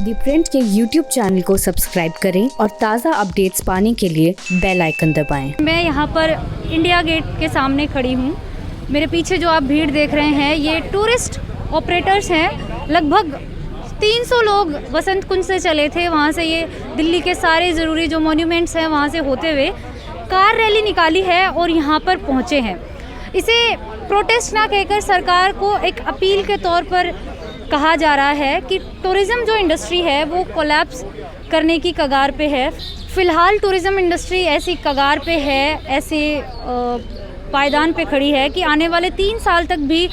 दी print के YouTube channel को subscribe करें और ताज़ा अपडेट्स पाने के लिए बेल आइकन दबाएं। मैं यहाँ पर इंडिया गेट के सामने खड़ी हूँ। मेरे पीछे जो आप भीड़ देख रहे हैं ये टूरिस्ट ऑपरेटर्स हैं। लगभग 300 लोग वसंत कुंज से चले थे, वहाँ से ये दिल्ली के सारे ज़रूरी जो मॉन्यूमेंट्स हैं वहाँ से होते हुए कार रैली निकाली है और यहाँ पर पहुँचे हैं। इसे प्रोटेस्ट ना कहकर सरकार को एक अपील के तौर पर कहा जा रहा है कि टूरिज़्म जो इंडस्ट्री है वो कोलैप्स करने की कगार पे है। फ़िलहाल टूरिज़्म इंडस्ट्री ऐसी कगार पे है, ऐसे पायदान पे खड़ी है कि आने वाले 3 साल तक भी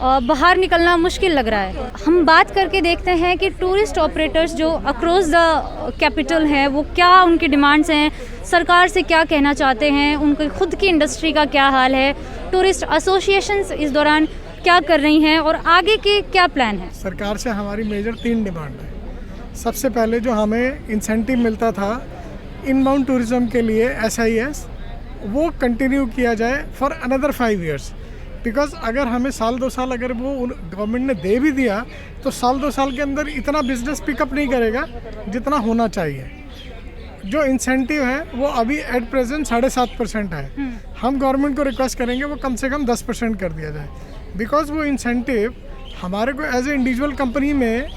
बाहर निकलना मुश्किल लग रहा है। हम बात करके देखते हैं कि टूरिस्ट ऑपरेटर्स जो अक्रॉस द कैपिटल हैं वो क्या उनकी डिमांड्स हैं, सरकार से क्या कहना चाहते हैं, उनकी खुद की इंडस्ट्री का क्या हाल है, टूरिस्ट एसोसिएशंस इस दौरान क्या कर रही हैं और आगे के क्या प्लान है। सरकार से हमारी मेजर 3 डिमांड है। सबसे पहले जो हमें इंसेंटिव मिलता था इनबाउंड टूरिज़्म के लिए SIS, वो कंटिन्यू किया जाए फॉर अनदर 5 ईयर्स। बिकॉज अगर हमें साल 2 साल अगर वो गवर्नमेंट ने दे भी दिया तो साल 2 साल के अंदर इतना बिजनेस पिकअप नहीं करेगा जितना होना चाहिए। जो इंसेंटिव है वो अभी एट प्रेजेंट 7.5% है। हम गवर्नमेंट को रिक्वेस्ट करेंगे वो कम से कम 10% कर दिया जाए। बिकॉज वो इंसेंटिव हमारे को एज ए इंडिविजुअल कंपनी में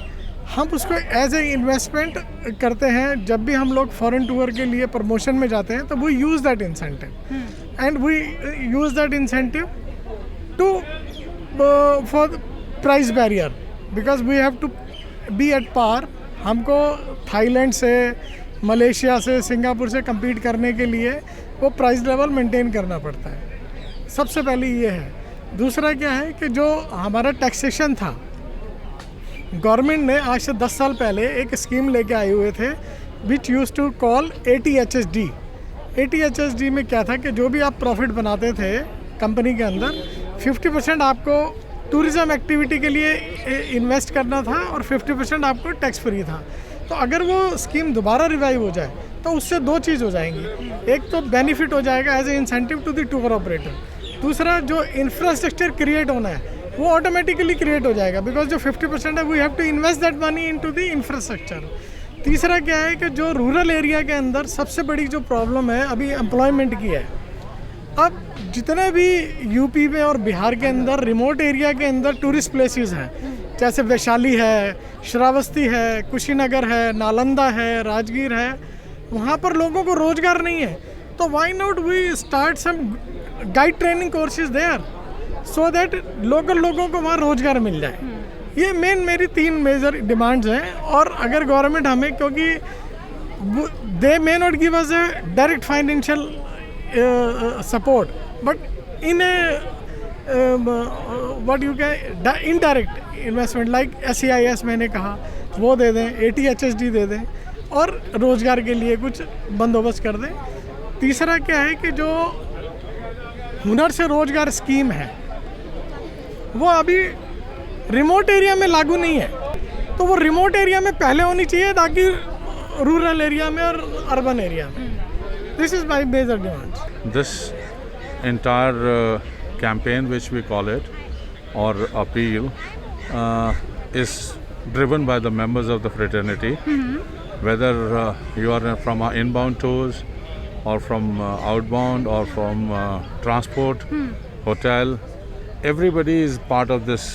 हम उसको एज ए इन्वेस्टमेंट करते हैं। जब भी हम लोग फॉरेन टूर के लिए प्रमोशन में जाते हैं तो we use that incentive and we use that incentive to for price barrier because we have to be at par. हमको थाईलैंड से, मलेशिया से, सिंगापुर से compete करने के लिए वो प्राइस लेवल मेंटेन करना पड़ता है। सबसे पहले ये है। दूसरा क्या है कि जो हमारा टैक्सेशन था, गवर्नमेंट ने आज से 10 साल पहले एक स्कीम लेके आए हुए थे which use to call ATHSD। ATHSD में क्या था कि जो भी आप प्रॉफिट बनाते थे कंपनी के अंदर 50% आपको टूरिज़्म एक्टिविटी के लिए इन्वेस्ट करना था और 50% आपको टैक्स फ्री था। तो अगर वो स्कीम दोबारा रिवाइव हो जाए तो उससे 2 चीज़ हो जाएंगी। एक तो बेनिफिट हो जाएगा as a incentive to the tour operator. दूसरा जो इंफ्रास्ट्रक्चर क्रिएट होना है वो ऑटोमेटिकली क्रिएट हो जाएगा बिकॉज जो 50% है we have to invest that money into the infrastructure. तीसरा क्या है कि जो रूरल एरिया के अंदर सबसे बड़ी जो प्रॉब्लम है अभी एम्प्लॉयमेंट की है। अब जितने भी यूपी में और बिहार के अंदर रिमोट एरिया के अंदर टूरिस्ट प्लेसेस हैं, जैसे वैशाली है, श्रावस्ती है, कुशीनगर है, नालंदा है, राजगीर है, वहाँ पर लोगों को रोज़गार नहीं है। तो why not we start some guide training courses there so that local लोगों को वहाँ रोज़गार मिल जाए। ये मेरी 3 मेजर डिमांड्स हैं। और अगर गवर्नमेंट हमें, क्योंकि they may not give us a direct financial support but in what you can indirect investment like SEIS मैंने कहा वो दे दें, ATHSD दे दें और रोज़गार के लिए कुछ बंदोबस्त कर दें। तीसरा क्या है कि जो हुनर से रोज़गार स्कीम है वो अभी रिमोट एरिया में लागू नहीं है। तो वो रिमोट एरिया में पहले होनी चाहिए ताकि रूरल एरिया में और अर्बन एरिया में। This is my major demand. This entire campaign, which we call it, or appeal, is driven by the members of the fraternity. Whether you are from inbound tours or from outbound or from transport, hotel, everybody is part of this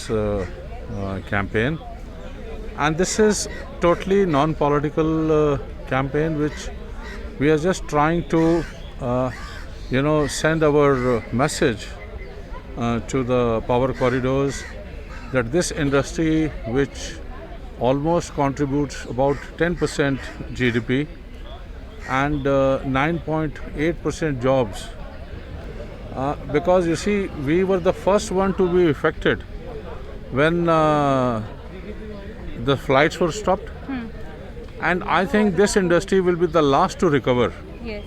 campaign. And this is totally non-political campaign which we are just trying to send our message to the power corridors that this industry, which almost contributes about 10% GDP and 9.8% jobs, because you see we were the first one to be affected when the flights were stopped. And I think this industry will be the last to recover. Yes.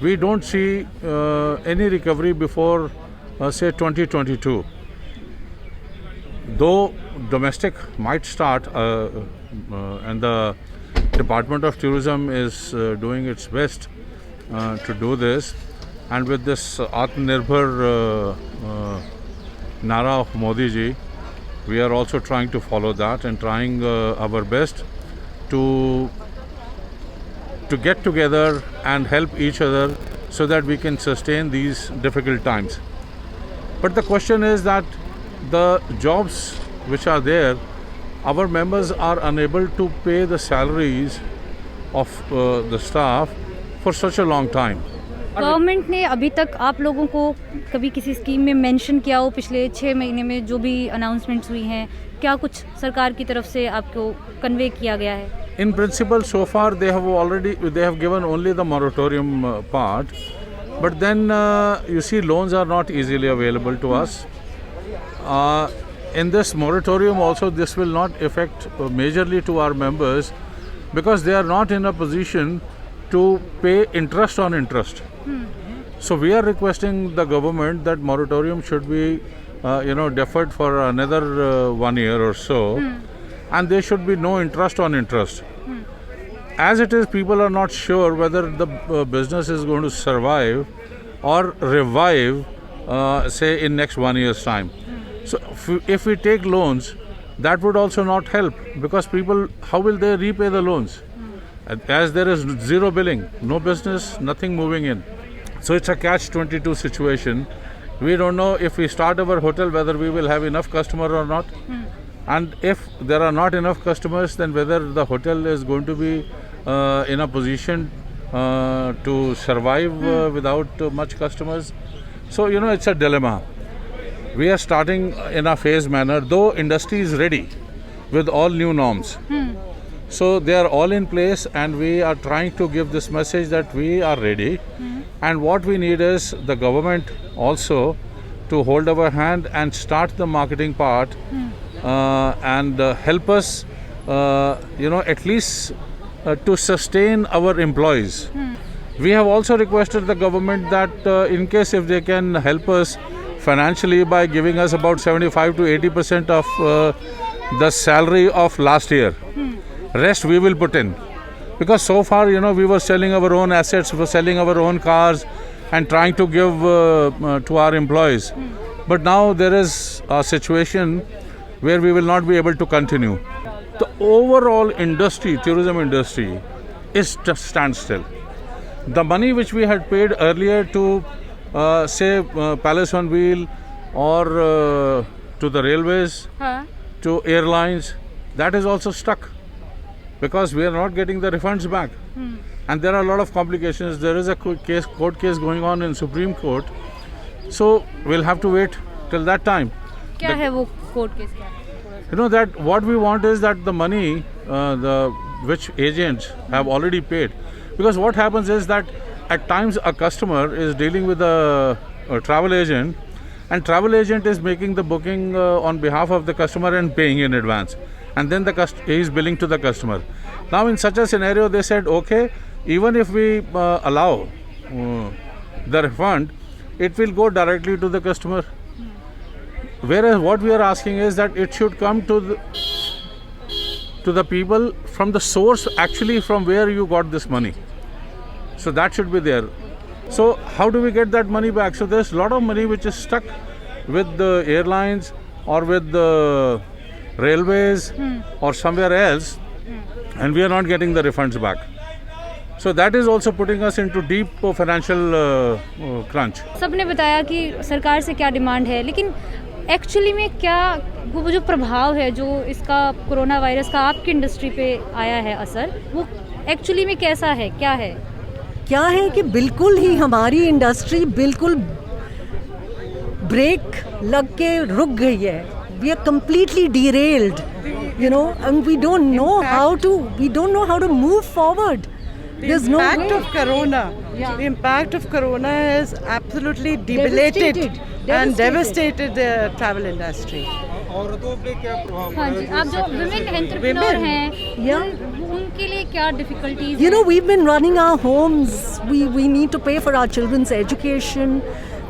We don't see any recovery before say 2022. Though domestic might start and the Department of Tourism is doing its best to do this, and with this Atmanirbhar Nara of Modi ji, we are also trying to follow that and trying our best to get together and help each other so that we can sustain these difficult times. But the question is that the jobs which are there, our members are unable to pay the salaries of the staff for such a long time. Government ने अभी तक आप लोगों को कभी किसी scheme में mention किया हो? पिछले 6 महीने में जो भी अनाउंसमेंट्स हुई हैं, क्या कुछ सरकार की तरफ से आपको कन्वे किया गया है? In principle, so far they have given only the moratorium part, but then you see, loans are not easily available to us. In this moratorium also, this will not affect majorly to our members because they are not in a position to pay interest on interest. So we are requesting the government that moratorium should be deferred for another 1 year or so, and there should be no interest on interest. As it is, people are not sure whether the business is going to survive or revive, say in next 1 year's time. So if we take loans, that would also not help because people, how will they repay the loans? As there is zero billing, no business, nothing moving in. So it's a catch-22 situation. We don't know if we start our hotel whether we will have enough customer or not. And if there are not enough customers, then whether the hotel is going to be in a position to survive without much customers. So, it's a dilemma. We are starting in a phased manner, though industry is ready with all new norms. So they are all in place and we are trying to give this message that we are ready. And what we need is the government also to hold our hand and start the marketing part and help us, at least to sustain our employees. We have also requested the government that in case if they can help us financially by giving us about 75 to 80% of the salary of last year. Rest we will put in. Because so far, we were selling our own assets, we were selling our own cars and trying to give to our employees. But now there is a situation where we will not be able to continue. The overall industry, tourism industry, is just standstill. The money which we had paid earlier to, say, Palace on Wheel or to the railways, to airlines, that is also stuck because we are not getting the refunds back. And there are a lot of complications. There is a court case going on in Supreme Court. So we'll have to wait till that time. क्या है वो court case क्या? That what we want is that the money which agents have already paid, because what happens is that at times a customer is dealing with a travel agent and travel agent is making the booking on behalf of the customer and paying in advance, and then he is billing to the customer. Now in such a scenario they said, okay, even if we allow the refund, it will go directly to the customer. Whereas what we are asking is that it should come to the people from the source, actually from where you got this money. So that should be there. So how do we get that money back? So there's a lot of money which is stuck with the airlines or with the railways or somewhere else, and we are not getting the refunds back. So that is also putting us into deep financial crunch. सबने बताया कि सरकार से क्या demand है, लेकिन actually में क्या वो जो प्रभाव है जो इसका कोरोना वायरस का आपकी इंडस्ट्री पे आया है असर, वो एक्चुअली में कैसा है, क्या है? क्या है कि बिल्कुल ही हमारी इंडस्ट्री बिल्कुल ब्रेक लग के रुक गई है. We are completely derailed, and we don't know how to move forward. There's no way. The impact of corona has absolutely debilitated and devastated the travel industry. हाँ जी, आप जो women entrepreneur हैं, उनके लिए क्या difficulties? We've been running our homes. We need to pay for our children's education.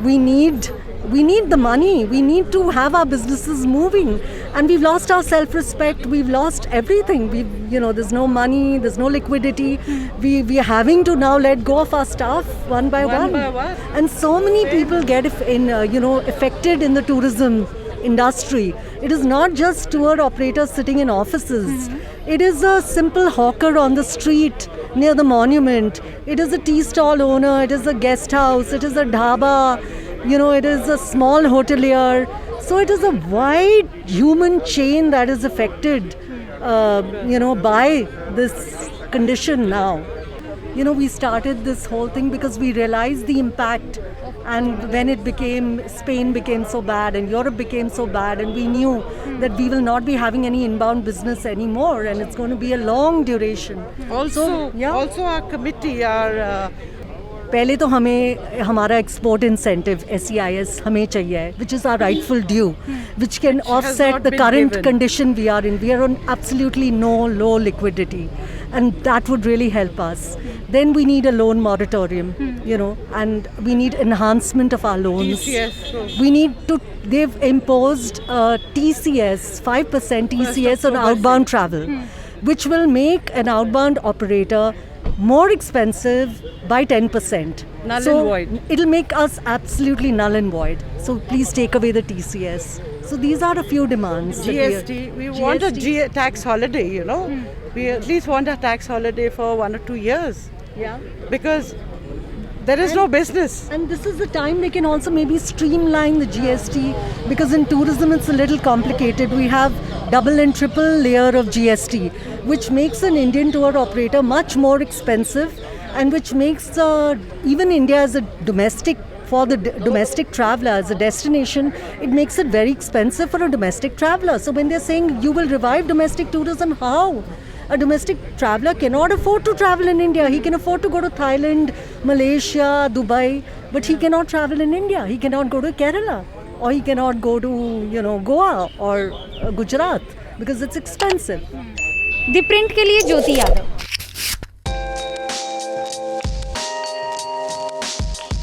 We need the money. We need to have our businesses moving, and we've lost our self-respect. We've lost everything. There's no money. There's no liquidity. We are having to now let go of our staff one by one. And so many people get affected in the tourism industry. It is not just tour operators sitting in offices. It is a simple hawker on the street near the monument. It is a tea stall owner. It is a guest house. It is a dhaba. It is a small hotelier. So it is a wide human chain that is affected, by this condition now. We started this whole thing because we realized the impact, and when Spain became so bad and Europe became so bad, and we knew that we will not be having any inbound business anymore, and it's going to be a long duration. Also our committee, पहले तो हमें हमारा export incentive SEIS हमें चाहिए, which is our rightful due, which can offset not the been current given. condition we are in. We are on absolutely low liquidity, and that would really help us. Then we need a loan moratorium, and we need enhancement of our loans. TCS. They've imposed TCS, 5% TCS on outbound travel, which will make an outbound operator more expensive by 10%. Null and void. It'll make us absolutely null and void. So please take away the TCS. So these are a few demands. that GST. We want a tax holiday, We at least want a tax holiday for 1 or 2 years. Yeah. Because there is no business. And this is the time they can also maybe streamline the GST, because in tourism it's a little complicated. We have double and triple layer of GST, which makes an Indian tour operator much more expensive, and which makes even India as a domestic, for the domestic traveler as a destination, it makes it very expensive for a domestic traveler. So when they're saying you will revive domestic tourism, how? A domestic traveler cannot afford to travel in India. He can afford to go to Thailand, Malaysia, Dubai, but he cannot travel in India. He cannot go to Kerala, or he cannot go to, Goa or Gujarat, because it's expensive. The print के लिए ज्योति यादव।